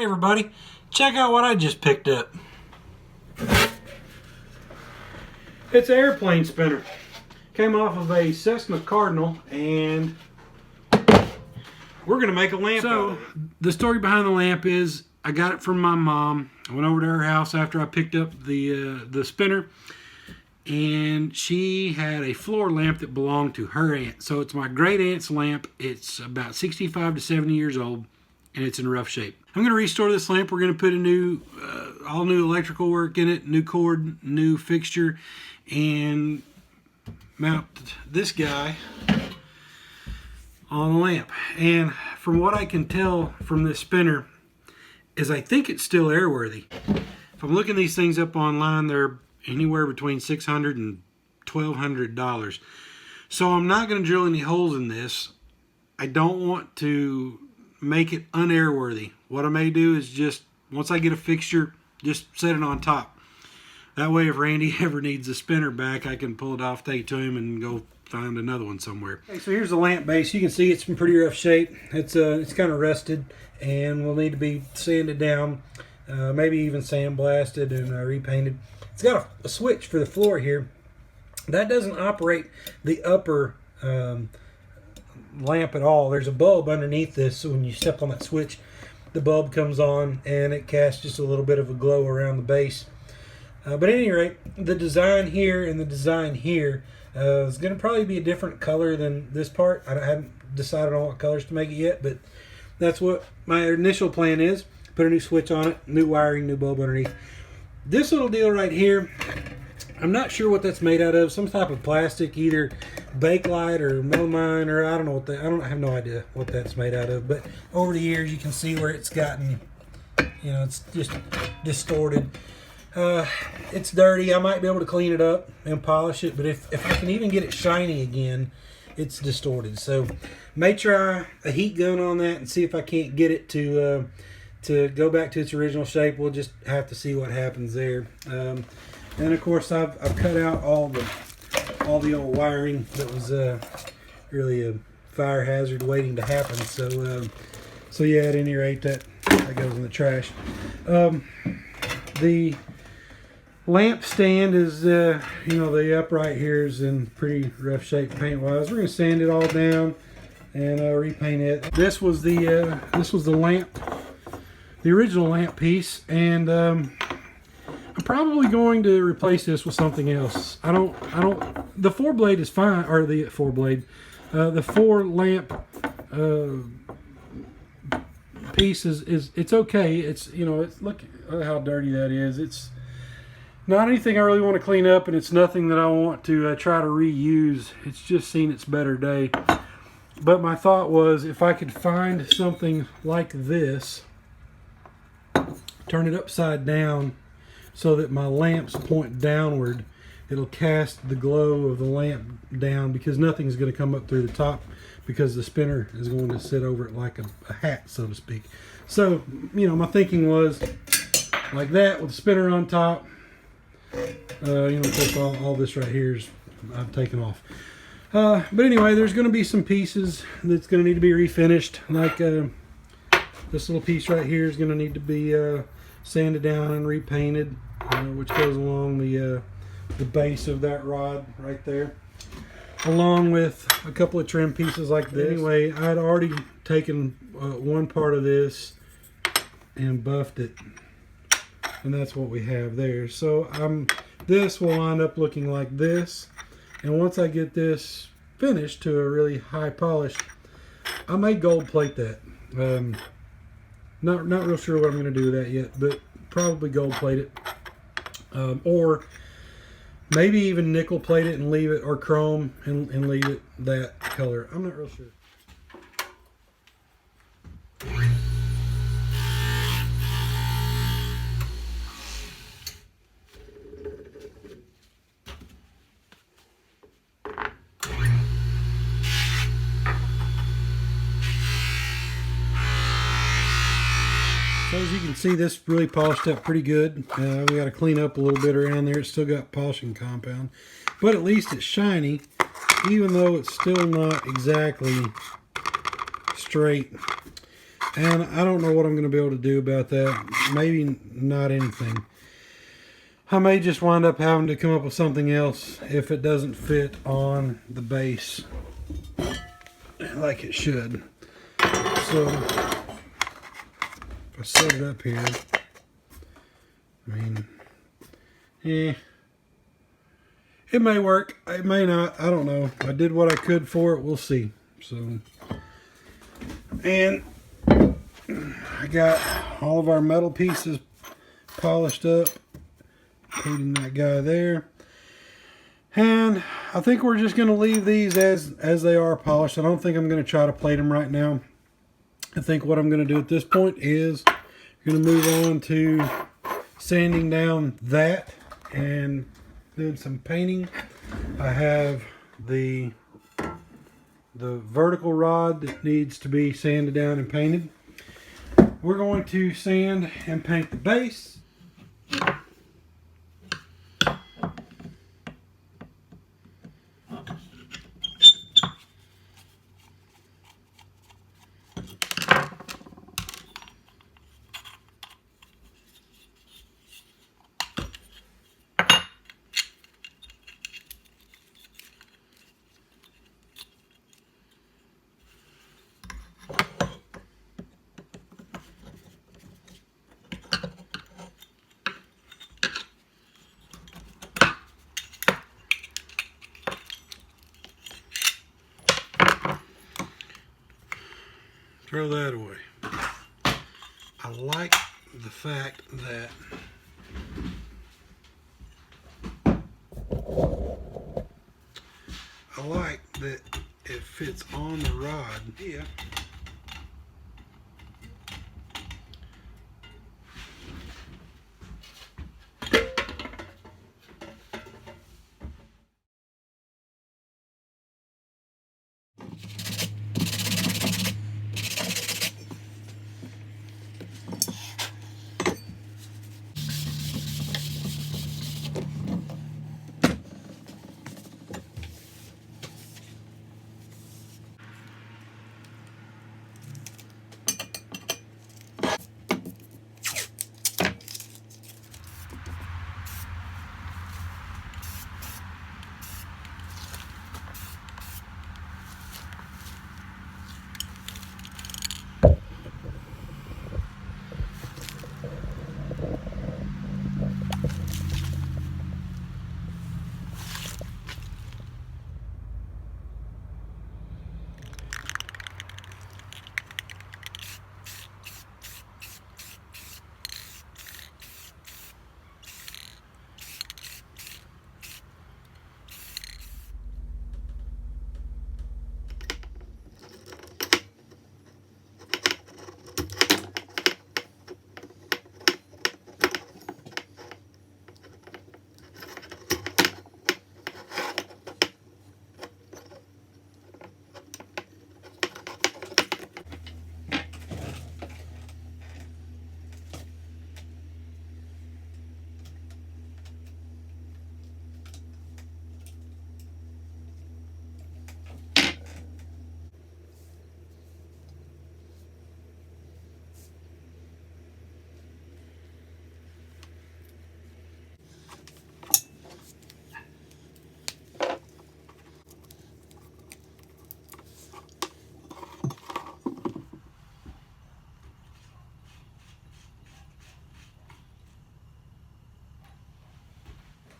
everybody, check out what I just picked up. It's an airplane spinner. Came off of a Cessna Cardinal, and we're gonna make a lamp. So the story behind the lamp is I got it from my mom. I went over to her house after I picked up the spinner, and she had a floor lamp that belonged to her aunt. So it's my great aunt's lamp. It's about 65 to 70 years old, and it's in rough shape. I'm going to restore this lamp. We're going to put a new, all new electrical work in it, new cord, new fixture, and mount this guy on the lamp. And from what I can tell from this spinner is I think it's still airworthy. If I'm looking these things up online, they're anywhere between $600 and $1,200. So I'm not going to drill any holes in this. I don't want to make it unairworthy. What I may do is just, once I get a fixture, just set it on top. That way if Randy ever needs the spinner back, I can pull it off, take it to him, and go find another one somewhere. Okay, so here's the lamp base. You can see it's in pretty rough shape. It's kind of rusted and will need to be sanded down, maybe even sandblasted and repainted. It's got a switch for the floor here. That doesn't operate the upper lamp at all. There's a bulb underneath this, so when you step on that switch, the bulb comes on and it casts just a little bit of a glow around the base. But at any rate, the design here and the design here is going to probably be a different color than this part. I haven't decided on what colors to make it yet, but that's what my initial plan is. Put a new switch on it, new wiring, new bulb underneath. This little deal right here, I'm not sure what that's made out of. Some type of plastic, either Bakelite or melamine, or I don't know what that. I have no idea what that's made out of. But over the years, you can see where it's gotten, you know, it's just distorted. It's dirty. I might be able to clean it up and polish it, but if I can even get it shiny again, it's distorted. So may try a heat gun on that and see if I can't get it to go back to its original shape. We'll just have to see what happens there. And of course, I've cut out all the old wiring that was really a fire hazard waiting to happen. So yeah, at any rate, that goes in the trash. The lamp stand is, you know, the upright here is in pretty rough shape paint wise. We're gonna sand it all down and repaint it. This was the lamp, the original lamp piece, and I'm probably going to replace this with something else. The four blade is fine, or the four lamp piece is it's okay. It's, you know, it's, look how dirty that is. It's not anything I really want to clean up, and it's nothing that I want to try to reuse. It's just seen its better day. But my thought was, if I could find something like this, turn it upside down so that my lamps point downward, it'll cast the glow of the lamp down, because nothing's going to come up through the top, because the spinner is going to sit over it like a hat, so to speak. So, you know, my thinking was like that with the spinner on top. You know, of course, all this right here is I've taken off. But anyway, there's going to be some pieces that's going to need to be refinished. Like this little piece right here is going to need to be sanded down and repainted, which goes along the base of that rod right there, along with a couple of trim pieces like this. Anyway, I'd already taken one part of this and buffed it, and that's what we have there. So this will wind up looking like this, and once I get this finished to a really high polish, I may gold plate that. Not real sure what I'm going to do with that yet, but probably gold plate it, or maybe even nickel plate it and leave it, or chrome and leave it that color. I'm not real sure. So as you can see, this really polished up pretty good. We got to clean up a little bit around there. It's still got polishing compound, but at least it's shiny, even though it's still not exactly straight. And I don't know what I'm going to be able to do about that. Maybe not anything. I may just wind up having to come up with something else if it doesn't fit on the base like it should. So if I set it up here, I mean, yeah, it may work, it may not, I don't know. I did what I could for it, we'll see. So, and I got all of our metal pieces polished up, including that guy there. And I think we're just going to leave these as they are polished. I don't think I'm going to try to plate them right now. I think what I'm going to do at this point is going to move on to sanding down that and doing some painting. I have the vertical rod that needs to be sanded down and painted. We're going to sand and paint the base. Throw that away. I like the fact that it fits on the rod here.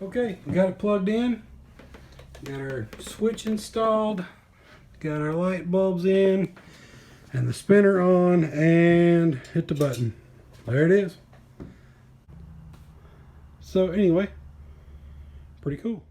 Okay, we got it plugged in, got our switch installed, got our light bulbs in, and the spinner on, and hit the button. There it is. So anyway, pretty cool.